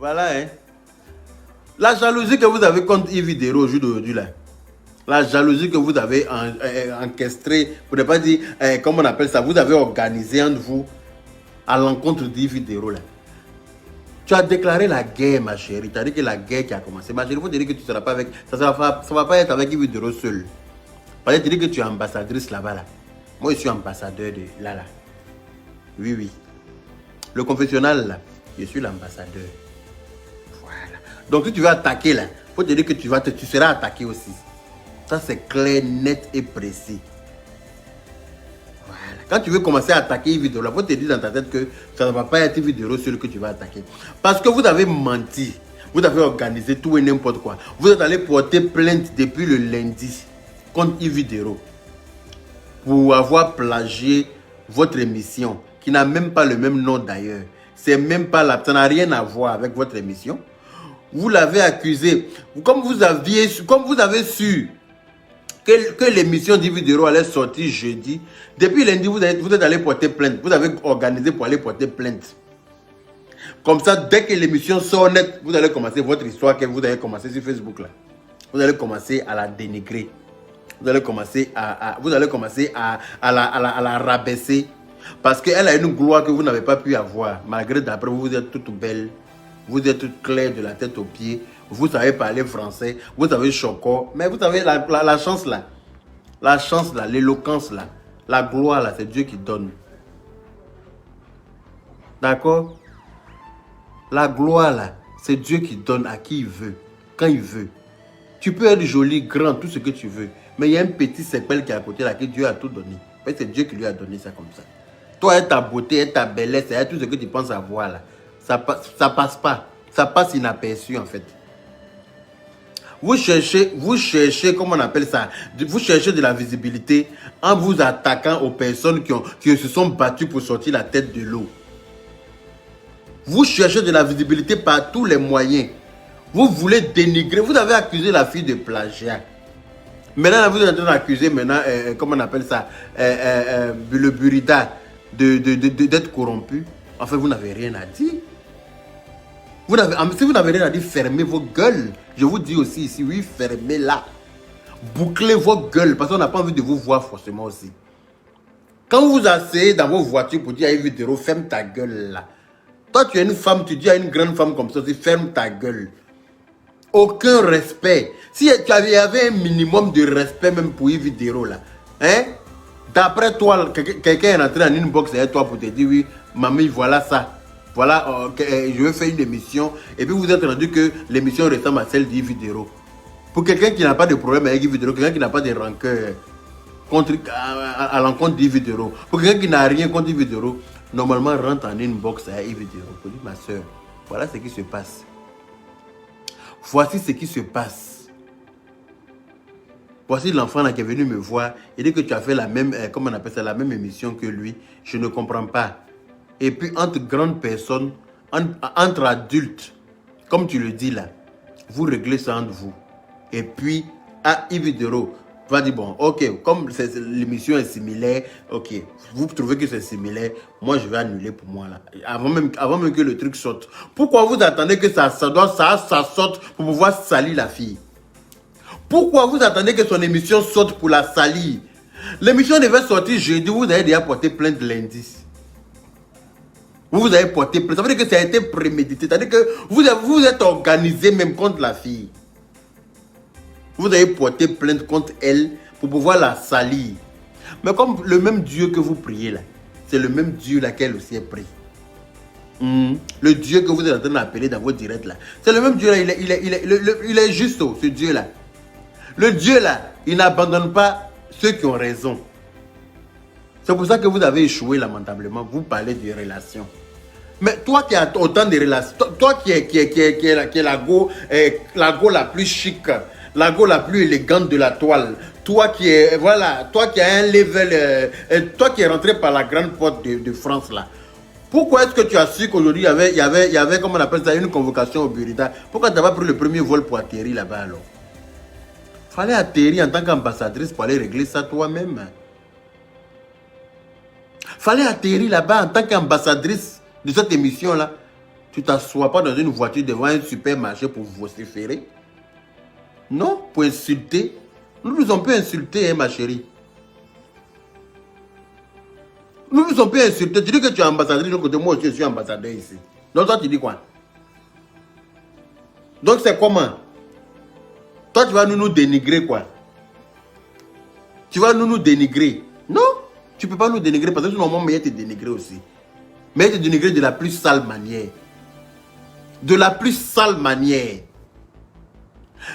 Voilà, hein. La jalousie que vous avez contre Yves Videro au jour d'aujourd'hui, là. La jalousie que vous avez encastrée, pour ne pas dire, comment on appelle ça, vous avez organisé entre vous à l'encontre d'Yves Videro, là. Tu as déclaré la guerre, ma chérie. Tu as dit que la guerre qui a commencé. Ma chérie, il faut te dire que tu ne seras pas avec. Ça ne va pas être avec Yves Videro seul. Parce que tu dis que tu es ambassadrice là-bas, là. Moi, je suis ambassadeur de là. Oui, oui. Le confessionnal, là, je suis l'ambassadeur. Voilà. Donc, si tu veux attaquer, là, il faut te dire que tu seras attaqué aussi. Ça, c'est clair, net et précis. Voilà. Quand tu veux commencer à attaquer Yves Videro, il faut te dire dans ta tête que ça ne va pas être Yves Videro seul que tu vas attaquer. Parce que vous avez menti. Vous avez organisé tout et n'importe quoi. Vous êtes allé porter plainte depuis le lundi contre Yves Videro pour avoir plagié votre émission, qui n'a même pas le même nom d'ailleurs. C'est même pas la... Ça n'a rien à voir avec votre émission. Vous l'avez accusé. Comme vous avez su que l'émission d'Yves Videro allait sortir jeudi, depuis lundi, vous êtes allé porter plainte. Vous avez organisé pour aller porter plainte. Comme ça, dès que l'émission sort net, vous allez commencer votre histoire que vous avez commencé sur Facebook là. Vous allez commencer à la dénigrer. Vous allez commencer à la rabaisser. Parce qu'elle a une gloire que vous n'avez pas pu avoir. Malgré d'après vous êtes toute belle. Vous êtes toute claire de la tête aux pieds. Vous savez parler français. Vous avez choco. Mais vous avez la chance là. La chance là, l'éloquence là. La gloire là, c'est Dieu qui donne. D'accord? La gloire là, c'est Dieu qui donne à qui il veut. Quand il veut. Tu peux être joli, grand, tout ce que tu veux. Mais il y a un petit sépel qui est à côté là, que Dieu a tout donné. C'est Dieu qui lui a donné ça comme ça. Toi, ta beauté, ta bellesse, tout ce que tu penses avoir là, ça passe pas. Ça passe inaperçu en fait. Vous cherchez, comment on appelle ça? Vous cherchez de la visibilité en vous attaquant aux personnes qui se sont battues pour sortir la tête de l'eau. Vous cherchez de la visibilité par tous les moyens. Vous voulez dénigrer. Vous avez accusé la fille de plagiat. Maintenant, vous êtes en train d'accuser comment on appelle ça, le Burida d'être corrompu. En fait, vous n'avez rien à dire. Si vous n'avez rien à dire, fermez vos gueules. Je vous dis aussi ici, oui, fermez-la. Bouclez vos gueules, parce qu'on n'a pas envie de vous voir forcément aussi. Quand vous vous asseyez dans vos voitures pour dire à Yves Videro, ferme ta gueule là. Toi, tu es une femme, tu dis à une grande femme comme ça, tu ferme ta gueule. Aucun respect. Si il y avait un minimum de respect même pour Yves Videro là, hein? D'après toi, quelqu'un est entré en inbox avec toi pour te dire, oui, mamie, voilà ça. Voilà, je vais faire une émission. Et puis vous êtes rendu que l'émission ressemble à celle d'Yves Videro. Pour quelqu'un qui n'a pas de problème avec Yves Videro, quelqu'un qui n'a pas de rancœur à l'encontre d'Yves Videro, pour quelqu'un qui n'a rien contre Yves Videro, normalement rentre en inbox à Yves Videro. Pour dire, ma soeur, voilà ce qui se passe. Voici ce qui se passe. Voici l'enfant qui est venu me voir. Il dit que tu as fait la même, comment on appelle ça, la même émission que lui. Je ne comprends pas. Et puis entre grandes personnes, entre adultes, comme tu le dis là, vous réglez ça entre vous. Et puis, à Yves Videro, va dire, bon, ok, comme l'émission est similaire, ok, vous trouvez que c'est similaire, moi je vais annuler pour moi là. Avant même que le truc sorte. Pourquoi vous attendez que ça sorte pour pouvoir salir la fille? Pourquoi vous attendez que son émission sorte pour la salir? L'émission devait sortir jeudi, vous avez déjà porté plainte lundi. Vous avez porté plainte, ça veut dire que ça a été prémédité, c'est-à-dire que vous êtes organisé même contre la fille. Vous avez porté plainte contre elle pour pouvoir la salir. Mais comme le même Dieu que vous priez là, c'est le même Dieu là qu'elle aussi est pris. Le Dieu que vous êtes en train d'appeler dans vos directs là, c'est le même Dieu là, il est juste, ce Dieu là. Le Dieu là, il n'abandonne pas ceux qui ont raison. C'est pour ça que vous avez échoué lamentablement. Vous parlez de relations. Mais toi qui as autant de relations, toi qui est la go la plus chic, la go la plus élégante de la toile, toi qui est, voilà, toi qui as un level, toi qui es rentré par la grande porte de France là. Pourquoi est-ce que tu as su qu'aujourd'hui il y avait, comment on appelle ça, une convocation au Burida? Pourquoi tu n'as pas pris le premier vol pour atterrir là-bas alors? Fallait atterrir en tant qu'ambassadrice pour aller régler ça toi-même. Fallait atterrir là-bas en tant qu'ambassadrice de cette émission-là Tu t'assois pas dans une voiture devant un supermarché pour vociférer. Non, pour insulter. Nous on peut insulter, hein, ma chérie. Nous on peut insulter. Tu dis que tu es ambassadeur de l'autre côté, moi aussi je suis ambassadeur ici. Donc toi tu dis quoi? Donc c'est comment? Toi tu vas nous dénigrer quoi? Tu vas nous dénigrer. Non, tu ne peux pas nous dénigrer parce que normalement, mais il te dénigrer aussi. Mais il te dénigrer de la plus sale manière. De la plus sale manière.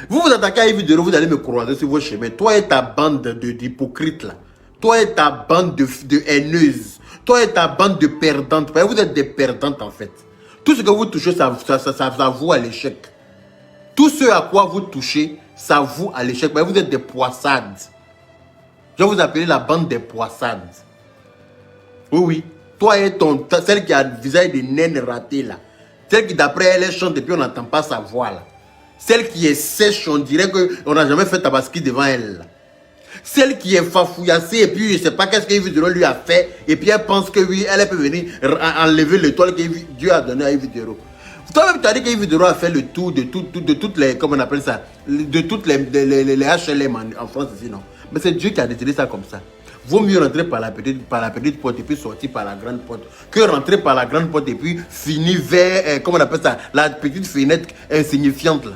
Vous vous attaquez à une vidéo, vous allez me croiser sur vos chemins. Toi et ta bande d'hypocrites là. Toi et ta bande de haineuses. Toi et ta bande de perdantes. Vous êtes des perdantes en fait. Tout ce que vous touchez, ça vaut à l'échec. Tout ce à quoi vous touchez, ça vaut à l'échec. Vous êtes des poissades. Je vais vous appeler la bande des poissades. Oui, oui. Toi et celle qui a le visage de naine raté là. Celle qui d'après elle chante et puis on n'entend pas sa voix là. Celle qui est sèche, on dirait qu'on n'a jamais fait tabaski devant elle là. Celle qui est fafouillassée et puis je ne sais pas qu'est-ce que Vidéo lui a fait. Et puis elle pense que oui, elle peut venir enlever l'étoile que Dieu a donné à Vidéo. Toi-même, tu as dit que Vidéo a fait le tour de toutes les, comment on appelle ça, de toutes les HLM en France ici, non? Mais c'est Dieu qui a décidé ça comme ça. Vaut mieux rentrer par la petite porte et puis sortir par la grande porte que rentrer par la grande porte et puis finir vers, comment on appelle ça, la petite fenêtre insignifiante là.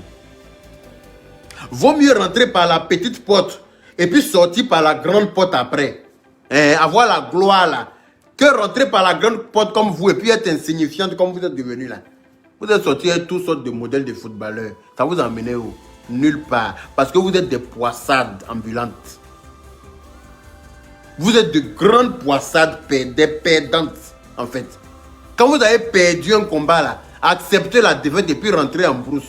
Vaut mieux rentrer par la petite porte et puis sortir par la grande porte après. Avoir la gloire là. Que rentrer par la grande porte comme vous et puis être insignifiante comme vous êtes devenu là. Vous êtes sortis avec toutes sortes de modèles de footballeurs. Ça vous emmène où? Nulle part. Parce que vous êtes des poissades ambulantes. Vous êtes de grandes poissades, des perdantes, en fait. Quand vous avez perdu un combat, là, acceptez la défaite et puis rentrez en brousse.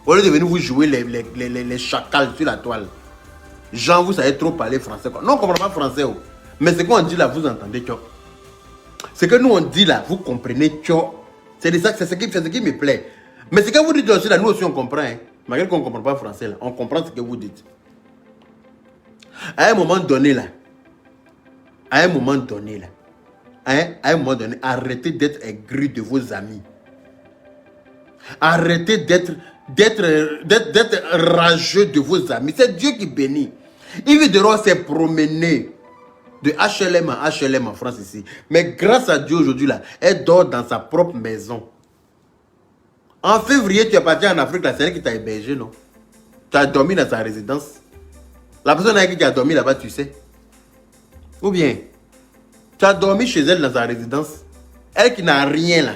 Au lieu de venir vous jouer les chacals sur la toile. Jean, vous savez trop parler français, quoi. Non, on ne comprend pas français, oh. Mais ce qu'on dit là, vous entendez, tcho. Ce que nous on dit là, vous comprenez, tcho. C'est ce qui me plaît. Mais ce que vous dites aussi là, nous aussi on comprend, hein. Malgré qu'on ne comprend pas français, là, on comprend ce que vous dites. À un moment donné, là, arrêtez d'être aigri de vos amis. Arrêtez d'être rageux de vos amis. C'est Dieu qui bénit. Yves Deron s'est promené de HLM à HLM en France ici. Mais grâce à Dieu aujourd'hui, là, elle dort dans sa propre maison. En février, tu es parti en Afrique, c'est elle qui t'a hébergé, non? Tu as dormi dans sa résidence. La personne avec qui tu as dormi là-bas, tu sais. Ou bien, tu as dormi chez elle dans sa résidence. Elle qui n'a rien là.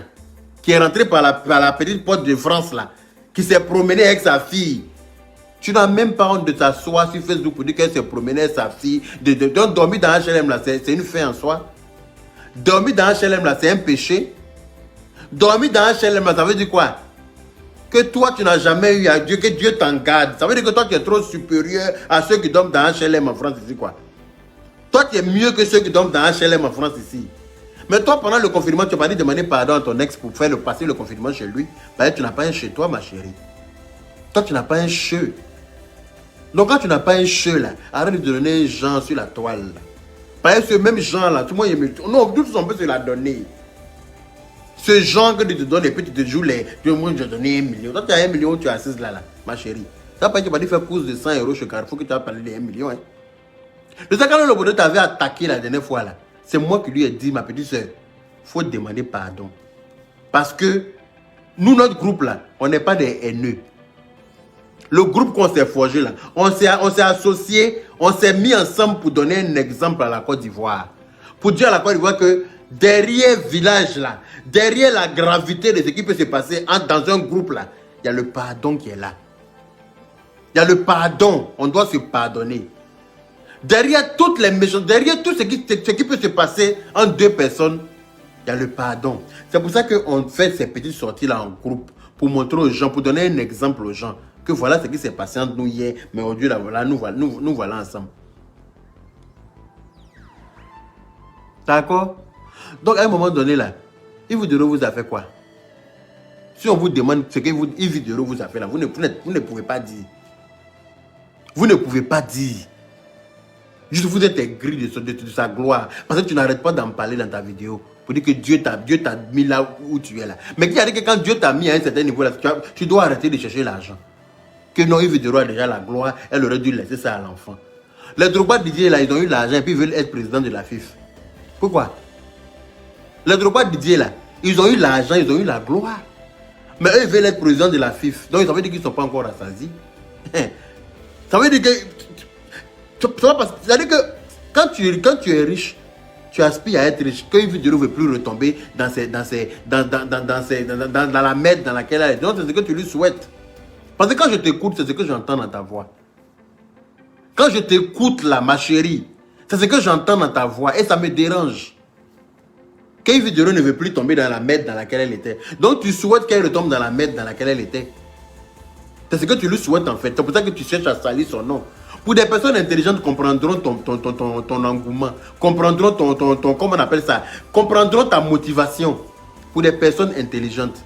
Qui est rentrée par la petite porte de France là. Qui s'est promenée avec sa fille. Tu n'as même pas honte de t'asseoir sur Facebook pour dire qu'elle s'est promenée avec sa fille. Donc dormir dans HLM là, c'est une fin en soi. Dormir dans HLM là, c'est un péché. Dormir dans HLM là, ça veut dire quoi? Que toi tu n'as jamais eu à Dieu, que Dieu t'en garde. Ça veut dire que toi tu es trop supérieur à ceux qui dorment dans HLM en France ici quoi. Toi tu es mieux que ceux qui dorment dans HLM en France ici. Mais toi pendant le confinement tu vas demander pardon à ton ex pour faire passer le confinement chez lui. Bah, tu n'as pas un chez toi ma chérie. Toi tu n'as pas un chez. Donc quand tu n'as pas un chez là, arrête de donner un genre sur la toile là. Parce que ce même genre là, tout le monde aime. Non, tous on peut se la donner. Ce genre que tu te donnes et puis tu te joues les. Moi je vais donner 1 million. Toi tu as 1 million, tu es assise là, ma chérie. Ça pas que tu vas faire course de 100 € chez Carrefour que tu vas parler de 1 million. Hein. Le sac à le bonheur t'avait attaqué la dernière fois là. C'est moi qui lui ai dit, ma petite soeur, il faut demander pardon. Parce que nous, notre groupe là, on n'est pas des haineux. Le groupe qu'on s'est forgé là, on s'est associé, on s'est mis ensemble pour donner un exemple à la Côte d'Ivoire. Pour dire à la Côte d'Ivoire que derrière le village là, derrière la gravité de ce qui peut se passer dans un groupe là, il y a le pardon qui est là. Il y a le pardon, on doit se pardonner. Derrière toutes les méchancetés, derrière tout ce qui peut se passer entre deux personnes, il y a le pardon. C'est pour ça qu'on fait ces petites sorties là en groupe, pour montrer aux gens, pour donner un exemple aux gens, que voilà ce qui s'est passé entre nous hier, mais aujourd'hui là, voilà, nous voilà ensemble. D'accord? Donc à un moment donné là, Yves Deron vous a fait quoi? Si on vous demande ce que Yves Deron vous a fait là, vous ne pouvez pas dire. Vous ne pouvez pas dire. Juste vous êtes aigri de sa gloire. Parce que tu n'arrêtes pas d'en parler dans ta vidéo. pour dire que Dieu t'a mis là où tu es là. Mais qui a dit que quand Dieu t'a mis à un certain niveau là, tu dois arrêter de chercher l'argent. Que non, Yves Vidéro a déjà la gloire, elle aurait dû laisser ça à l'enfant. Les Drogba Didier là, ils ont eu l'argent et puis ils veulent être président de la FIF. Pourquoi? Les Drogba Didier là, ils ont eu l'argent, ils ont eu la gloire. Mais eux, ils veulent être président de la FIF. Donc ça veut dire qu'ils ne sont pas encore rassasis. Ça veut dire que... C'est-à-dire que quand tu es riche, tu aspires à être riche. Que Yves Vidéro ne veut plus retomber dans la merde dans laquelle elle est. Donc c'est ce que tu lui souhaites. Parce que quand je t'écoute, c'est ce que j'entends dans ta voix. Quand je t'écoute là, ma chérie, c'est ce que j'entends dans ta voix et ça me dérange. Qu'Yves Vidéro ne veut plus tomber dans la merde dans laquelle elle était. Donc tu souhaites qu'elle retombe dans la merde dans laquelle elle était. C'est ce que tu lui souhaites en fait. C'est pour ça que tu cherches à salir son nom. Pour des personnes intelligentes, comprendront ton engouement. Comprendront comment on appelle ça? Comprendront ta motivation. Pour des personnes intelligentes.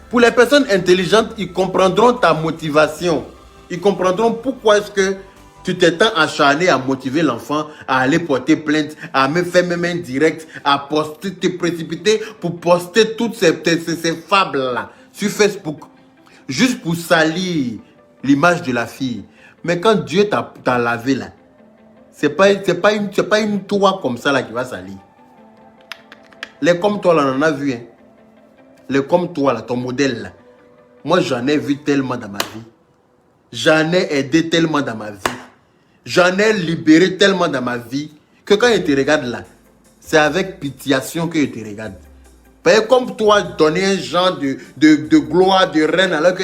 Pour les personnes intelligentes, ils comprendront ta motivation. Ils comprendront pourquoi est-ce que tu t'es tant acharné à motiver l'enfant, à aller porter plainte, à me faire même un direct, à poster, te précipiter pour poster toutes ces fables-là sur Facebook. Juste pour salir l'image de la fille. Mais quand Dieu t'a lavé là, c'est pas une toi comme ça là qui va salir. Les comme toi là, on en a vu. Hein. Les comme toi là, ton modèle là. Moi j'en ai vu tellement dans ma vie. J'en ai aidé tellement dans ma vie. J'en ai libéré tellement dans ma vie que quand je te regarde là, c'est avec pitiation que je te regarde. Parce que comme toi, donner un genre de gloire, de reine, alors que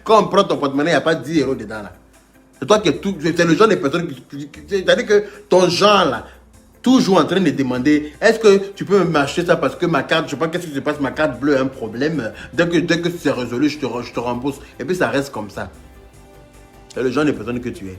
quand on prend ton porte-monnaie, il n'y a pas 10 euros dedans là. C'est toi qui es tout. C'est le genre de personne qui. C'est-à-dire que ton genre là, toujours en train de demander est-ce que tu peux m'acheter ça parce que ma carte, je sais pas qu'est-ce qui se passe, ma carte bleue a un problème. Dès que c'est résolu, je te rembourse. Et puis ça reste comme ça. C'est le genre de personne que tu es.